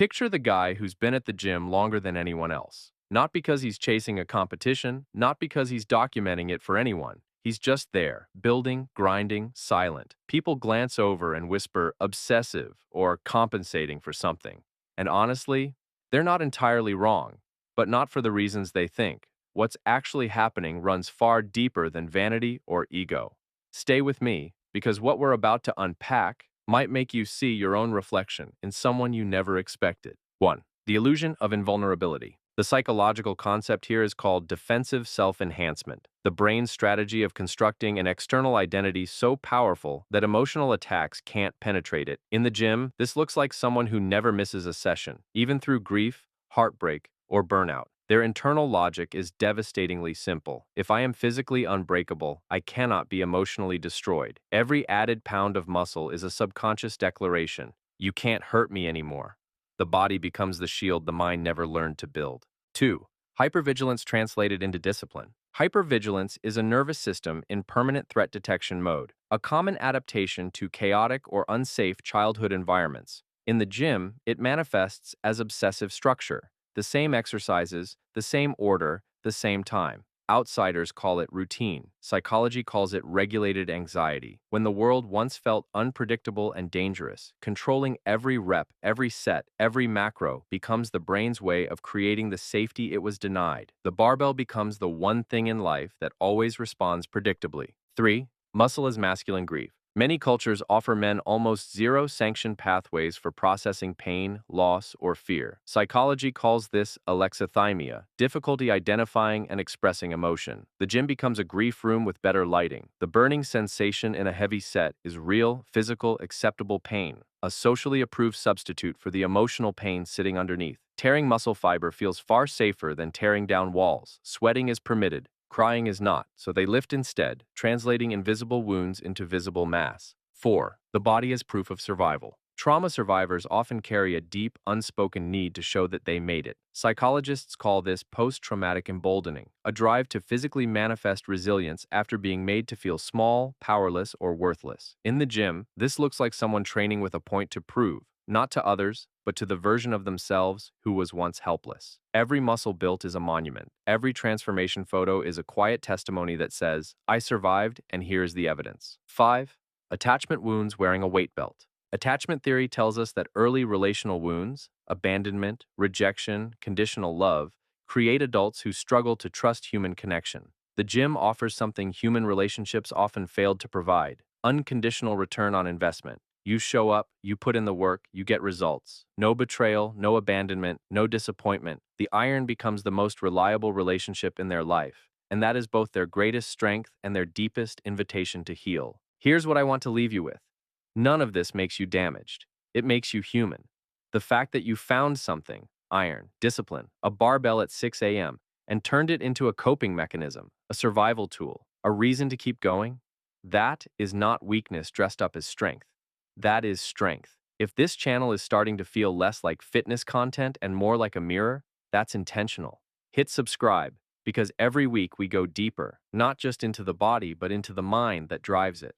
Picture the guy who's been at the gym longer than anyone else. Not because he's chasing a competition, not because he's documenting it for anyone. He's just there, building, grinding, silent. People glance over and whisper obsessive or compensating for something. And honestly, they're not entirely wrong, but not for the reasons they think. What's actually happening runs far deeper than vanity or ego. Stay with me, because what we're about to unpack might make you see your own reflection in someone you never expected. 1. The illusion of invulnerability. The psychological concept here is called defensive self-enhancement, the brain's strategy of constructing an external identity so powerful that emotional attacks can't penetrate it. In the gym, this looks like someone who never misses a session, even through grief, heartbreak, or burnout. Their internal logic is devastatingly simple. If I am physically unbreakable, I cannot be emotionally destroyed. Every added pound of muscle is a subconscious declaration. You can't hurt me anymore. The body becomes the shield the mind never learned to build. 2. Hypervigilance translated into discipline. Hypervigilance is a nervous system in permanent threat detection mode, a common adaptation to chaotic or unsafe childhood environments. In the gym, it manifests as obsessive structure. The same exercises, the same order, the same time. Outsiders call it routine. Psychology calls it regulated anxiety. When the world once felt unpredictable and dangerous, controlling every rep, every set, every macro becomes the brain's way of creating the safety it was denied. The barbell becomes the one thing in life that always responds predictably. 3. Muscle as masculine grief. Many cultures offer men almost zero sanctioned pathways for processing pain, loss, or fear. Psychology calls this alexithymia, difficulty identifying and expressing emotion. The gym becomes a grief room with better lighting. The burning sensation in a heavy set is real, physical, acceptable pain, a socially approved substitute for the emotional pain sitting underneath. Tearing muscle fiber feels far safer than tearing down walls. Sweating is permitted. Crying is not, so they lift instead, translating invisible wounds into visible mass. 4. The body as proof of survival. Trauma survivors often carry a deep, unspoken need to show that they made it. Psychologists call this post-traumatic emboldening, a drive to physically manifest resilience after being made to feel small, powerless, or worthless. In the gym, this looks like someone training with a point to prove, not to others, but to the version of themselves who was once helpless. Every muscle built is a monument. Every transformation photo is a quiet testimony that says, I survived, and here's the evidence. 5. Attachment wounds wearing a weight belt. Attachment theory tells us that early relational wounds, abandonment, rejection, conditional love, create adults who struggle to trust human connection. The gym offers something human relationships often failed to provide: unconditional return on investment. You show up, you put in the work, you get results. No betrayal, no abandonment, no disappointment. The iron becomes the most reliable relationship in their life, and that is both their greatest strength and their deepest invitation to heal. Here's what I want to leave you with. None of this makes you damaged. It makes you human. The fact that you found something, iron, discipline, a barbell at 6 a.m., and turned it into a coping mechanism, a survival tool, a reason to keep going, that is not weakness dressed up as strength. That is strength. If this channel is starting to feel less like fitness content and more like a mirror, that's intentional. Hit subscribe, because every week we go deeper, not just into the body, but into the mind that drives it.